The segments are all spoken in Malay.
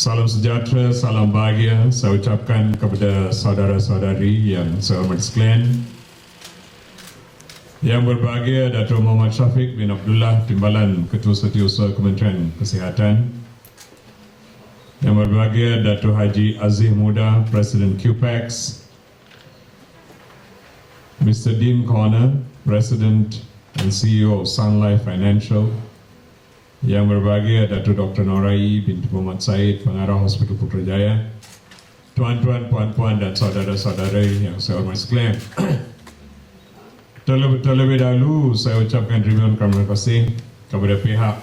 Salam sejahtera, salam bahagia saya ucapkan kepada saudara-saudari yang saya hormati sekalian. Yang berbahagia Datuk Muhammad Syafiq bin Abdullah, Timbalan Ketua Setiausaha Kementerian Kesihatan. Yang berbahagia Datuk Haji Aziz Muda, Presiden Cuepacs. Mr. Dean Corner, President and CEO of Sun Life Financial. Yang berbahagia Datuk Dr. Norai binti Muhammad Said, Pengarah Hospital Putrajaya. Tuan-tuan, puan-puan dan saudara-saudara yang saya hormati sekalian. Terlebih dahulu saya ucapkan terima kasih kepada pihak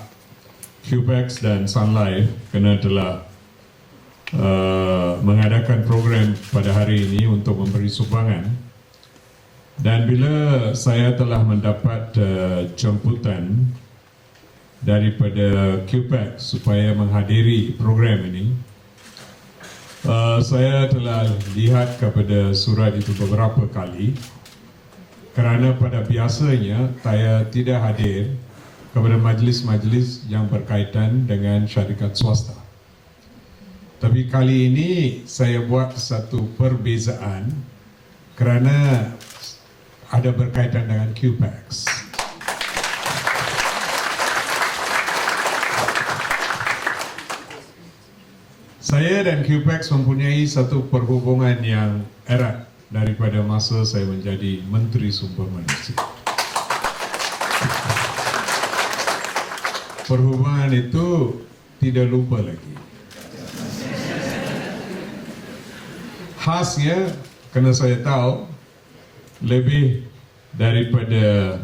Cuepacs dan Sun Life kerana telah mengadakan program pada hari ini untuk memberi sumbangan. Dan bila saya telah mendapat jemputan daripada Cuepacs supaya menghadiri program ini, saya telah lihat kepada surat itu beberapa kali kerana pada biasanya saya tidak hadir kepada majlis-majlis yang berkaitan dengan syarikat swasta. Tapi kali ini saya buat satu perbezaan kerana ada berkaitan dengan Cuepacs. Saya dan Cuepacs mempunyai satu perhubungan yang erat daripada masa saya menjadi Menteri Sumber Manusia. Perhubungan itu tidak lupa lagi. Khasnya, kerana saya tahu lebih daripada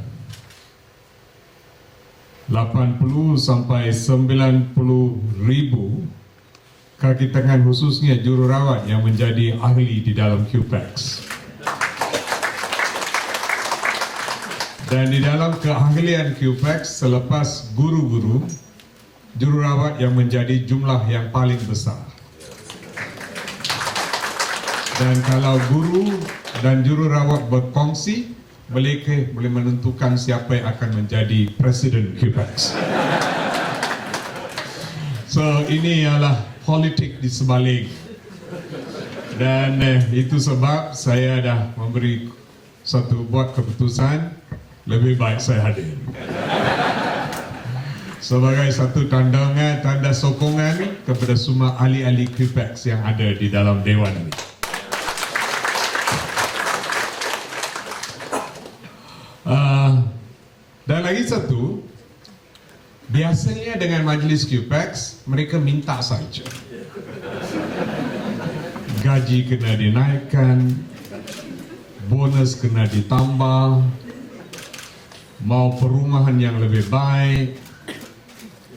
80 sampai 90 ribu kaki tangan, khususnya jururawat yang menjadi ahli di dalam Cuepacs. Dan di dalam keahlian Cuepacs, selepas guru-guru, jururawat yang menjadi jumlah yang paling besar. Dan kalau guru dan jururawat berkongsi, mereka boleh menentukan siapa yang akan menjadi Presiden Cuepacs. So ini ialah politik di sebalik. Dan itu sebab saya dah memberi satu buat keputusan, lebih baik saya hadir sebagai satu tanda sokongan kepada semua ahli-ahli Cuepacs yang ada di dalam dewan ini. Dan lagi satu, biasanya dengan majlis Cuepacs mereka minta saja. Gaji kena dinaikkan, bonus kena ditambah, mau perumahan yang lebih baik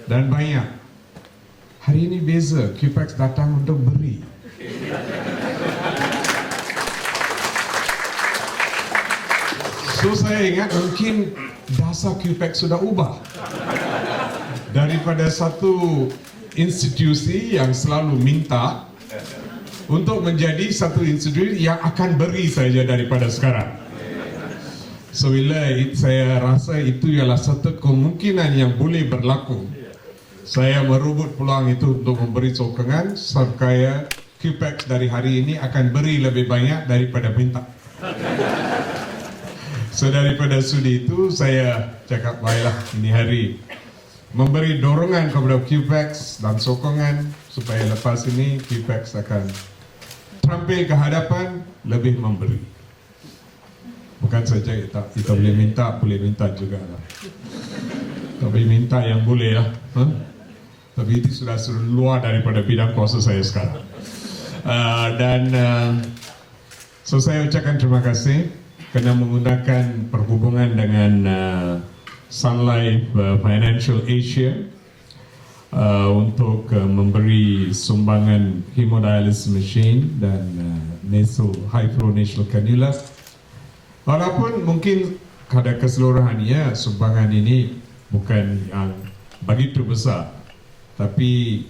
dan banyak. Hari ini beza, Cuepacs datang untuk beri. So saya ingat mungkin dasar Cuepacs sudah ubah daripada satu institusi yang selalu minta untuk menjadi satu institusi yang akan beri saja daripada sekarang. So saya rasa itu ialah satu kemungkinan yang boleh berlaku. Saya merebut peluang itu untuk memberi sokongan supaya Cuepacs dari hari ini akan beri lebih banyak daripada minta. So daripada sudi itu saya cakap baiklah ini hari memberi dorongan kepada Cuepacs dan sokongan supaya lepas ini Cuepacs akan tampil ke hadapan lebih memberi. Bukan saja kita boleh minta juga lah. Tapi minta yang boleh lah. Tapi itu sudah luar daripada bidang kuasa saya sekarang. So saya ucapkan terima kasih kerana menggunakan perhubungan dengan Sun Life Financial Asia untuk memberi sumbangan hemodialysis machine dan high flow nasal cannula. Walaupun mungkin pada keseluruhannya sumbangan ini bukan yang begitu besar, tapi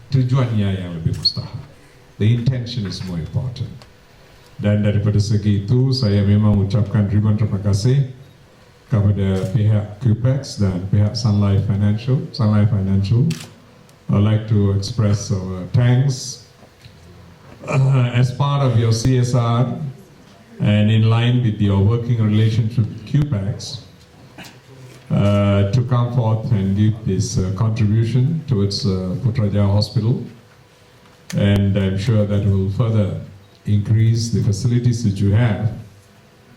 tujuannya yang lebih mustahil. The intention is more important. Dan daripada segi itu saya memang ucapkan terima kasih kepada pihak Cuepacs dan pihak Sun Life Financial I'd like to express our thanks as part of your CSR and in line with your working relationship with Cuepacs to come forth and give this contribution towards Putrajaya Hospital. And I'm sure that will further increase the facilities that you have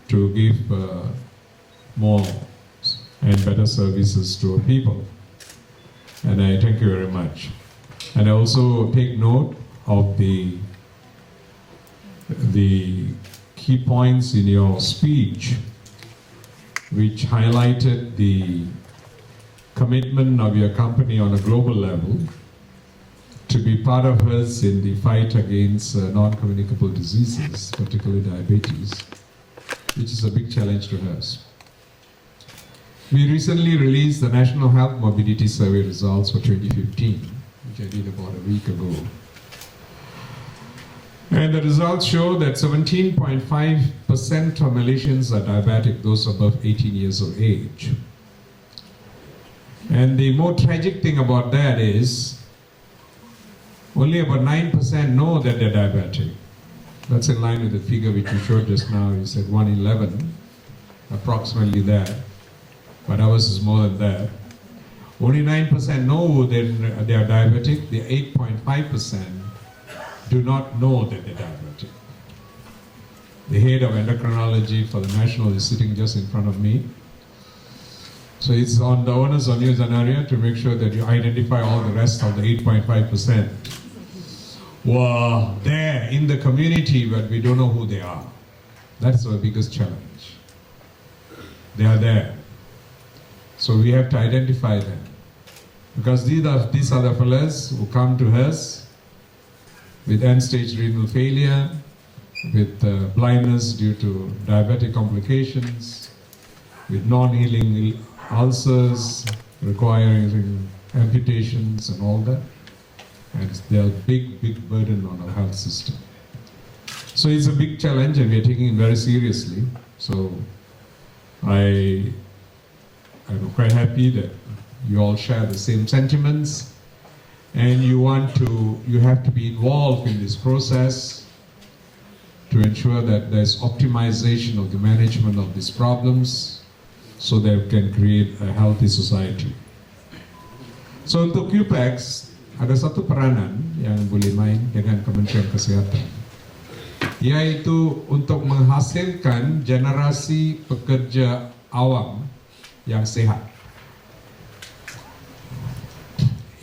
to give more and better services to our people. And I thank you very much. And I also take note of the key points in your speech, which highlighted the commitment of your company on a global level to be part of us in the fight against non-communicable diseases, particularly diabetes, which is a big challenge to us. We recently released the National Health Mobility Survey results for 2015, which I did about a week ago. And the results show that 17.5% of Malaysians are diabetic, those above 18 years of age. And the more tragic thing about that is only about 9% know that they're diabetic. That's in line with the figure which you showed just now. You said 1 in 11, approximately that. But ours is more than that. Only 9% know that they are diabetic. The 8.5% do not know that they're diabetic. The head of endocrinology for the national is sitting just in front of me. So it's on the onus on you, Zanaria, to make sure that you identify all the rest of the 8.5%. Well, there in the community, but we don't know who they are. That's our biggest challenge. They are there. So we have to identify them. Because these are the fellas who come to us with end-stage renal failure, with blindness due to diabetic complications, with non-healing ulcers requiring amputations and all that. And they're a big, big burden on our health system. So it's a big challenge and we're taking it very seriously. So I'm quite happy that you all share the same sentiments and you have to be involved in this process to ensure that there's optimization of the management of these problems so that we can create a healthy society. So untuk Cuepacs, ada satu peranan yang boleh main dengan Kementerian Kesihatan, yaitu untuk menghasilkan generasi pekerja awam yang sehat.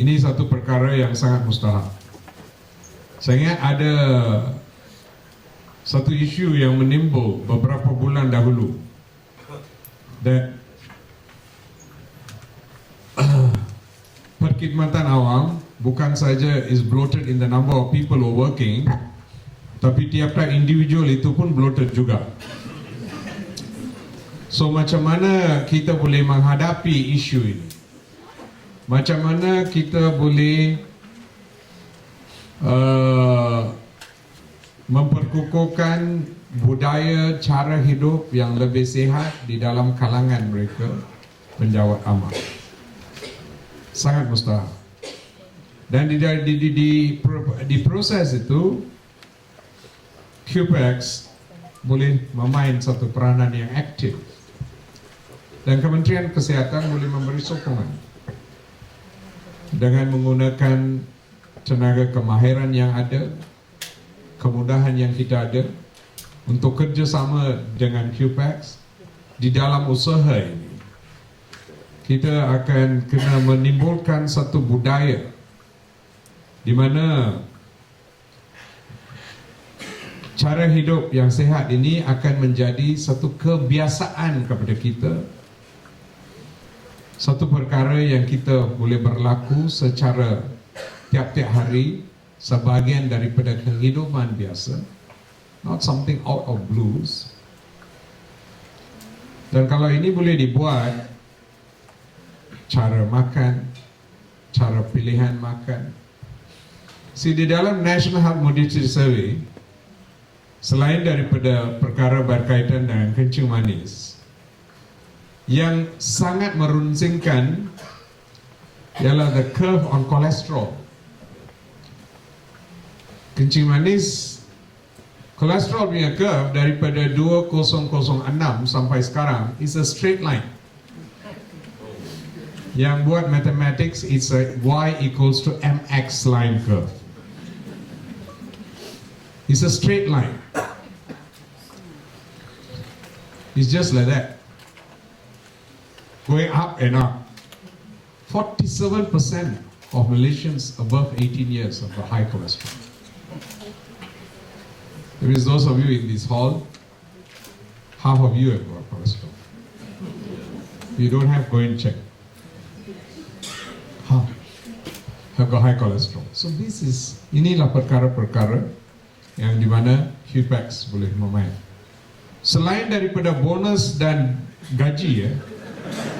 Ini satu perkara yang sangat mustahil. Saya ingat ada satu isu yang menimbul beberapa bulan dahulu, that perkhidmatan awam bukan saja is bloated in the number of people who are working, tapi tiap-tiap individual itu pun bloated juga. So macam mana kita boleh menghadapi isu ini? Macam mana kita boleh memperkukuhkan budaya cara hidup yang lebih sehat di dalam kalangan mereka penjawat amal? Sangat mustahil. Dan di proses itu Cuepacs boleh memain satu peranan yang aktif dan Kementerian Kesihatan boleh memberi sokongan dengan menggunakan tenaga kemahiran yang ada, kemudahan yang kita ada untuk kerjasama dengan Cuepacs di dalam usaha ini. Kita akan kena menimbulkan satu budaya di mana cara hidup yang sehat ini akan menjadi satu kebiasaan kepada kita, satu perkara yang kita boleh berlaku secara tiap-tiap hari, sebahagian daripada kehidupan biasa, not something out of blues. Dan kalau ini boleh dibuat, cara makan, cara pilihan makan. Di dalam National Health Mobility Survey, selain daripada perkara berkaitan dengan kencing manis, yang sangat merunsingkan ialah the curve on cholesterol. Kencing manis, kolesterol punya curve daripada 2006 sampai sekarang is a straight line. Yang buat mathematics, it's a y equals to mx line curve. It's a straight line. It's just like that, going up and up. 47% of Malaysians above 18 years have a high cholesterol. There is those of you in this hall, half of you have got cholesterol. If you don't have, go and check. Have got high cholesterol. So inilah perkara-perkara yang di mana Cuepacs boleh memain. Selain daripada bonus dan gaji,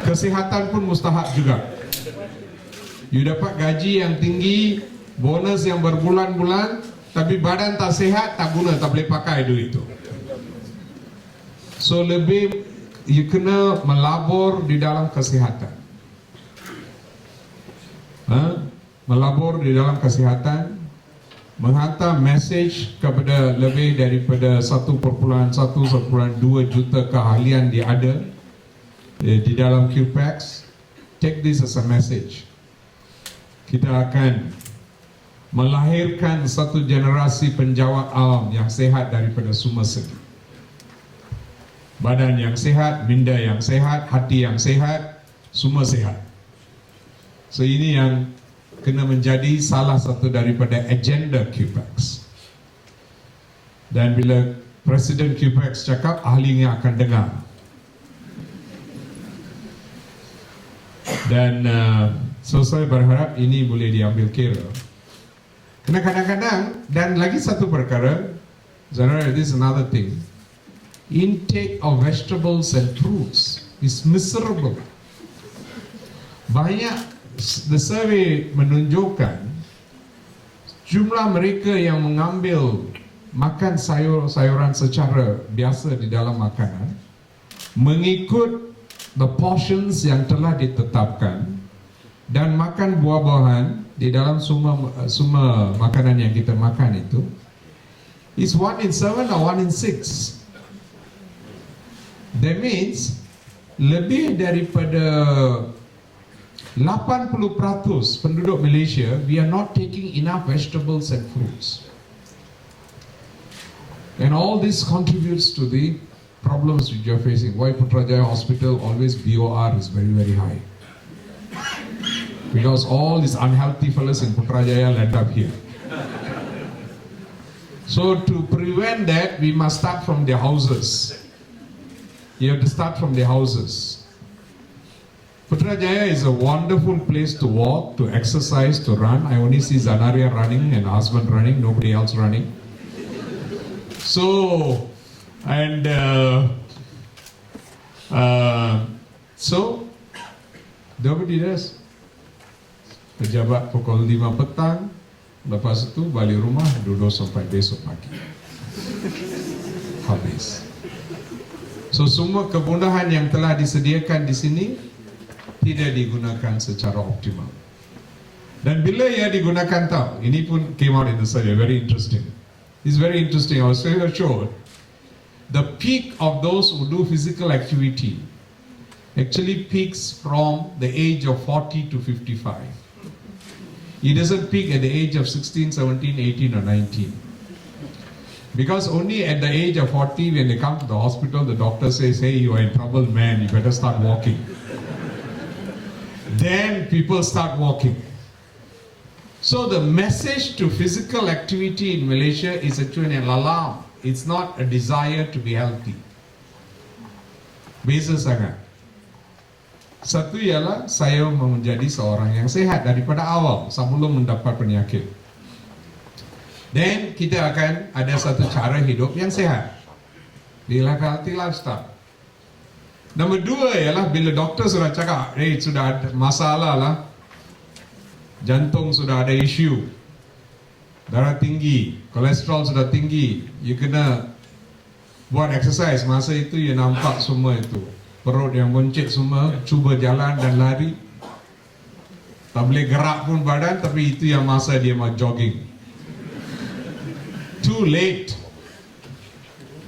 kesihatan pun mustahak juga. You dapat gaji yang tinggi, bonus yang berbulan-bulan, tapi badan tak sihat, tak guna, tak boleh pakai duit itu. So lebih you kena melabur di dalam kesihatan. Melabur di dalam kesihatan, menghantar message kepada lebih daripada 1.1-1.2 juta keahlian dia ada di dalam Cuepacs. Take this as a message. Kita akan melahirkan satu generasi penjawat alam yang sehat daripada semua segi. Badan yang sehat, minda yang sehat, hati yang sehat, semua sehat. So ini yang kena menjadi salah satu daripada agenda Cuepacs. Dan bila Presiden Cuepacs cakap, ahlinya akan dengar. Dan so saya berharap ini boleh diambil kira. Kerana kadang-kadang, dan lagi satu perkara, generally this is another thing, intake of vegetables and fruits is miserable. Banyak, the survey menunjukkan jumlah mereka yang mengambil makan sayur-sayuran secara biasa di dalam makanan mengikut the portions yang telah ditetapkan dan makan buah-buahan di dalam semua makanan yang kita makan itu is 1 in 7 or 1 in 6. That means lebih daripada 80% penduduk Malaysia, we are not taking enough vegetables and fruits. And all this contributes to the problems which you are facing. Why Putrajaya Hospital always BOR is very, very high. Because all these unhealthy fellas in Putrajaya end up here. So to prevent that, we must start from the houses. You have to start from the houses. Putrajaya is a wonderful place to walk, to exercise, to run. I only see Zanaria running and husband running, nobody else running. So, and so nobody does. Pejabat pukul 5 petang, lepas itu balik rumah duduk sampai besok pagi. Habis. So semua kemudahan yang telah disediakan di sini tidak digunakan secara optimal. Dan bila ia digunakan tahu, ini pun came out in the survey, very interesting. It's very interesting. I was saying assured, the peak of those who do physical activity actually peaks from the age of 40 to 55. It doesn't peak at the age of 16, 17, 18 or 19. Because only at the age of 40, when they come to the hospital, the doctor says, hey, you are in trouble, man, you better start walking. Then people start walking. So the message to physical activity in Malaysia is actually an alarm. It's not a desire to be healthy. Beza sangat. Satu ialah saya mau menjadi seorang yang sehat daripada awal sebelum mendapat penyakit. Dan kita akan ada satu cara hidup yang sehat. Bila healthy lifestyle. Nombor dua ialah bila doktor sudah cakap, hey, sudah ada masalah lah, jantung sudah ada isu, darah tinggi, kolesterol sudah tinggi, you kena buat exercise. Masa itu you nampak semua itu, perut yang boncet semua, cuba jalan dan lari. Tak boleh gerak pun badan, tapi itu yang masa dia mau jogging. Too late.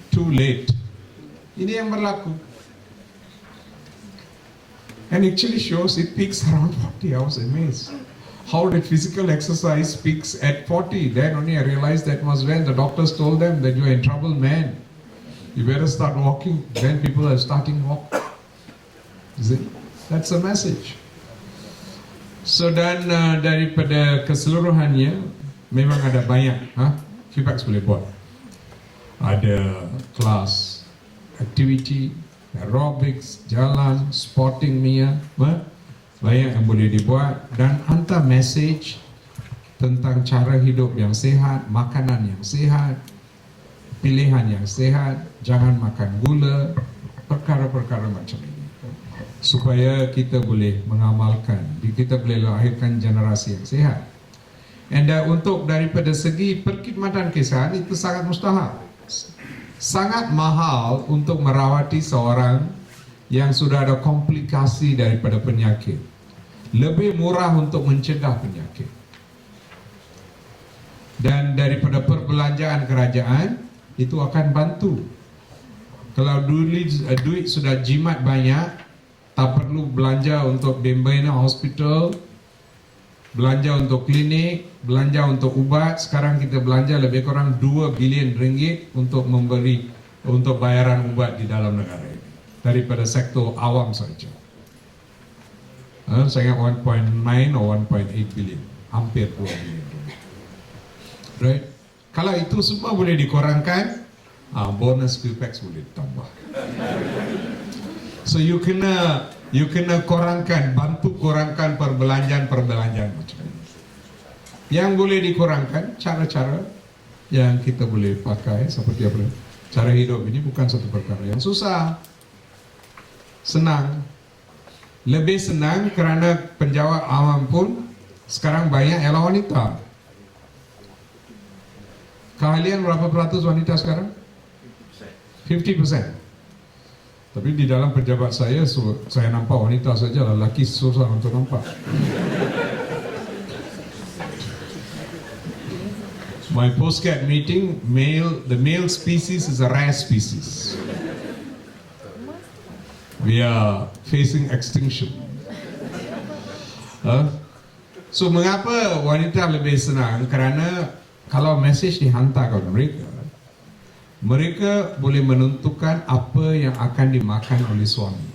Too late. Ini yang berlaku. And actually shows it peaks around 40. I was amazed. How did physical exercise peaks at 40? Then only I realized that was when the doctors told them that you are in trouble, man. You better start walking. Then people are starting walk. See? That's the message. So dan daripada keseluruhannya memang ada banyak Cuepacs boleh buat. Ada kelas activity, aerobics, jalan, sporting Mia, banyak yang boleh dibuat dan hantar message tentang cara hidup yang sehat, makanan yang sehat, pilihan yang sehat, jangan makan gula, perkara-perkara macam ini. Supaya kita boleh mengamalkan, kita boleh lahirkan generasi yang sehat. And untuk daripada segi perkhidmatan kesihatan itu sangat mustahil. Sangat mahal untuk merawati seorang yang sudah ada komplikasi daripada penyakit. Lebih murah untuk mencegah penyakit. Dan daripada perbelanjaan kerajaan itu akan bantu. Kalau duit sudah jimat banyak, tak perlu belanja untuk membina hospital, belanja untuk klinik, belanja untuk ubat. Sekarang kita belanja lebih kurang 2 bilion ringgit untuk memberi, untuk bayaran ubat di dalam negara ini daripada sektor awam saja. Saya ingat 1.9 atau 1.8 bilion, hampir 2 bilion. Right? Kalau itu semua boleh dikurangkan, bonus Cuepacs boleh tambah. So you kena kurangkan, bantu kurangkan perbelanjaan macam ini. Yang boleh dikurangkan cara-cara yang kita boleh pakai seperti apa? Cara hidup ini bukan satu perkara yang susah. Senang. Lebih senang kerana penjawat awam pun sekarang banyak ialah wanita. Keahlian berapa peratus wanita sekarang? 50%. Tapi di dalam pejabat saya nampak wanita saja, lelaki susah untuk nampak. My postcard meeting, the male species is a rare species. We are facing extinction. So mengapa wanita lebih senang? Kerana kalau mesej dihantar kepada mereka boleh menentukan apa yang akan dimakan oleh suami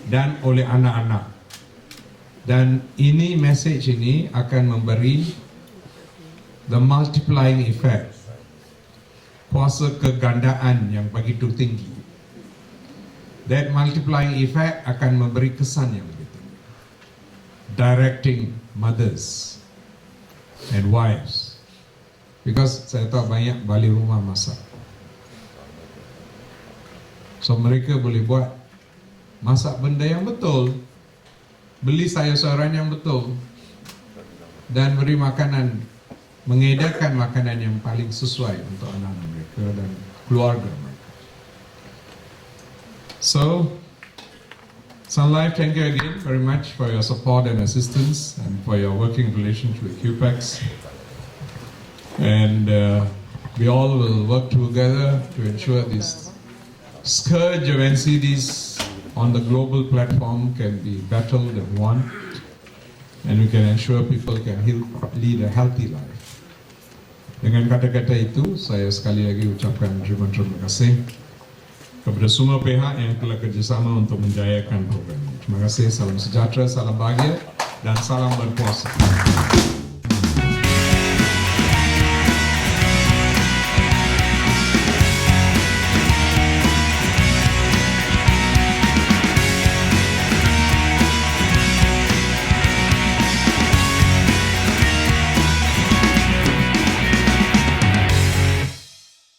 dan oleh anak-anak. Dan message ini akan memberi the multiplying effect, kuasa kegandaan yang begitu tinggi. That multiplying effect akan memberi kesan yang lebih tinggi, directing mothers and wives. Because saya tahu banyak balik rumah masak. So mereka boleh buat masak benda yang betul, beli sayur-sayuran yang betul, dan beri makanan, mengedarkan makanan yang paling sesuai untuk anak-anak mereka dan keluarga mereka. So, Sun Life, thank you again very much for your support and assistance and for your working relationship with Cuepacs. And we all will work together to ensure this scourge of NCDs on the global platform can be battled and won, and we can ensure people can lead a healthy life. Dengan kata-kata itu, saya sekali lagi ucapkan terima kasih kepada semua pihak yang telah kerjasama untuk menjayakan program ini. Terima kasih, salam sejahtera, salam bahagia, dan salam berpuasa.